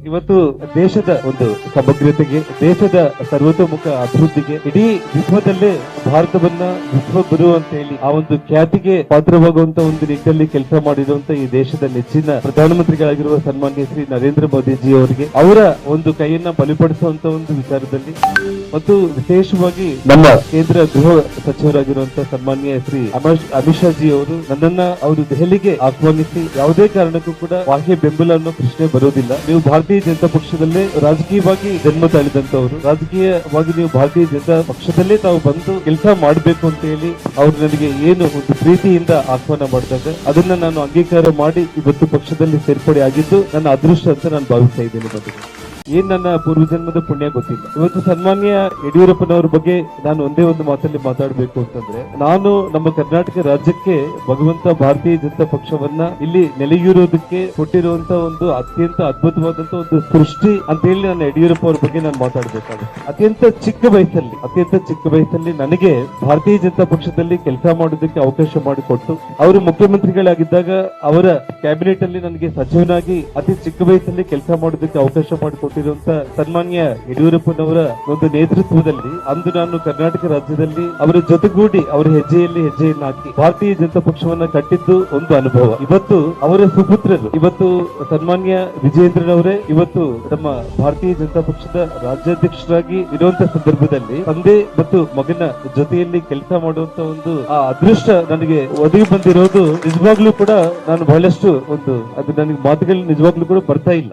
ಇವತ್ತು ದೇಶದ ಒಂದು ಸಮಗ್ರತೆಗೆ, ದೇಶದ ಸರ್ವತೋಮುಖ ಅಭಿವೃದ್ಧಿಗೆ, ಇಡೀ ವಿಶ್ವದಲ್ಲೇ ಭಾರತವನ್ನ ವಿಶ್ವಗುರು ಅಂತ ಹೇಳಿ ಆ ಒಂದು ಖ್ಯಾತಿಗೆ ಪಾತ್ರವಾಗುವಂತ ಒಂದು ನಿಟ್ಟಿನಲ್ಲಿ ಕೆಲಸ ಮಾಡಿರುವಂತ ಈ ದೇಶದ ನೆಚ್ಚಿನ ಪ್ರಧಾನಮಂತ್ರಿಗಳಾಗಿರುವ ಸನ್ಮಾನ್ಯ ಶ್ರೀ ನರೇಂದ್ರ ಮೋದಿಜಿ ಅವರಿಗೆ ಅವರ ಒಂದು ಕೈಯನ್ನ ಬಲಿಪಡಿಸುವಂತ ಒಂದು ವಿಚಾರದಲ್ಲಿ ಮತ್ತು ವಿಶೇಷವಾಗಿ ನಮ್ಮ ಕೇಂದ್ರ ಗೃಹ ಸಚಿವರಾಗಿರುವಂತಹ ಸನ್ಮಾನ್ಯ ಶ್ರೀ ಅಮಿತ್ ಶಾ ಜಿ ಅವರು ನನ್ನನ್ನ ಅವರು ದೆಹಲಿಗೆ ಆಹ್ವಾನಿಸಿ ಯಾವುದೇ ಕಾರಣಕ್ಕೂ ಕೂಡ ಬಾಹ್ಯ ಬೆಂಬಲ ಅನ್ನೋ ಪ್ರಶ್ನೆ ಬರೋದಿಲ್ಲ. ನೀವು ಭಾರತೀಯ ಜನತಾ ಪಕ್ಷದಲ್ಲೇ ರಾಜಕೀಯವಾಗಿ ಜನ್ಮ ತಾಳಿದಂತವರು, ರಾಜಕೀಯವಾಗಿ ನೀವು ಭಾರತೀಯ ಜನತಾ ಪಕ್ಷದಲ್ಲೇ ತಾವು ಬಂದು ಕೆಲಸ ಮಾಡಬೇಕು ಅಂತ ಹೇಳಿ ಅವ್ರು ನನಗೆ ಏನು ಒಂದು ಪ್ರೀತಿಯಿಂದ ಆಹ್ವಾನ ಮಾಡಿದಾಗ ಅದನ್ನ ನಾನು ಅಂಗೀಕಾರ ಮಾಡಿ ಇವತ್ತು ಪಕ್ಷದಲ್ಲಿ ಸೇರ್ಪಡೆ ಆಗಿದ್ದು ನನ್ನ ಅದೃಷ್ಟ ಅಂತ ನಾನು ಭಾವಿಸ್ತಾ ಇದ್ದೇನೆ. ಬದುಕು ಏನ್ ನನ್ನ ಪೂರ್ವಜನ್ಮದ ಪುಣ್ಯ ಗೊತ್ತಿಲ್ಲ. ಇವತ್ತು ಸನ್ಮಾನ್ಯ ಯಡಿಯೂರಪ್ಪನವ್ರ ಬಗ್ಗೆ ನಾನು ಒಂದೇ ಒಂದು ಮಾತಲ್ಲಿ ಮಾತಾಡಬೇಕು ಅಂತಂದ್ರೆ, ನಾನು ನಮ್ಮ ಕರ್ನಾಟಕ ರಾಜ್ಯಕ್ಕೆ ಭಗವಂತ ಭಾರತೀಯ ಜನತಾ ಪಕ್ಷವನ್ನ ಇಲ್ಲಿ ನೆಲೆಯೂರೋದಕ್ಕೆ ಕೊಟ್ಟಿರುವಂತ ಒಂದು ಅತ್ಯಂತ ಅದ್ಭುತವಾದಂತ ಒಂದು ಸೃಷ್ಟಿ ಅಂತ ಹೇಳಿ ನಾನು ಯಡಿಯೂರಪ್ಪ ಅವ್ರ ಬಗ್ಗೆ ನಾನು ಮಾತಾಡಬೇಕಾಗುತ್ತೆ. ಅತ್ಯಂತ ಚಿಕ್ಕ ವಯಸ್ಸಲ್ಲಿ ನನಗೆ ಭಾರತೀಯ ಜನತಾ ಪಕ್ಷದಲ್ಲಿ ಕೆಲಸ ಮಾಡೋದಕ್ಕೆ ಅವಕಾಶ ಮಾಡಿಕೊಟ್ಟು ಅವರು ಮುಖ್ಯಮಂತ್ರಿಗಳಾಗಿದ್ದಾಗ ಅವರ ಕ್ಯಾಬಿನೆಟ್ ಅಲ್ಲಿ ನನಗೆ ಸಚಿವನಾಗಿ ಅತಿ ಚಿಕ್ಕ ವಯಸ್ಸಲ್ಲಿ ಕೆಲಸ ಮಾಡೋದಕ್ಕೆ ಅವಕಾಶ ಮಾಡಿಕೊಟ್ಟು ಸನ್ಮಾನ್ಯ ಯಡಿಯೂರಪ್ಪನವರ ಒಂದು ನೇತೃತ್ವದಲ್ಲಿ ಅಂದು ನಾನು ಕರ್ನಾಟಕ ರಾಜ್ಯದಲ್ಲಿ ಅವರ ಜೊತೆಗೂಡಿ ಅವರ ಹೆಜ್ಜೆಯಲ್ಲಿ ಹೆಜ್ಜೆಯನ್ನು ಹಾಕಿ ಭಾರತೀಯ ಜನತಾ ಪಕ್ಷವನ್ನ ಕಟ್ಟಿದ್ದು ಒಂದು ಅನುಭವ. ಇವತ್ತು ಅವರ ಸುಪುತ್ರರು, ಇವತ್ತು ಸನ್ಮಾನ್ಯ ವಿಜಯೇಂದ್ರನವರೇ ಇವತ್ತು ನಮ್ಮ ಭಾರತೀಯ ಜನತಾ ಪಕ್ಷದ ರಾಜ್ಯಾಧ್ಯಕ್ಷರಾಗಿ ಇರುವಂತಹ ಸಂದರ್ಭದಲ್ಲಿ ತಂದೆ ಮತ್ತು ಮಗನ ಜೊತೆಯಲ್ಲಿ ಕೆಲಸ ಮಾಡುವಂತ ಒಂದು ಆ ಅದೃಷ್ಟ ನನಗೆ ಒದಗಿ ಬಂದಿರೋದು ನಿಜವಾಗ್ಲೂ ಕೂಡ ನಾನು ಬಹಳಷ್ಟು ಅದು ನನಗೆ ಮಾತುಗಳು ನಿಜವಾಗ್ಲೂ ಕೂಡ ಬರ್ತಾ ಇಲ್ಲ.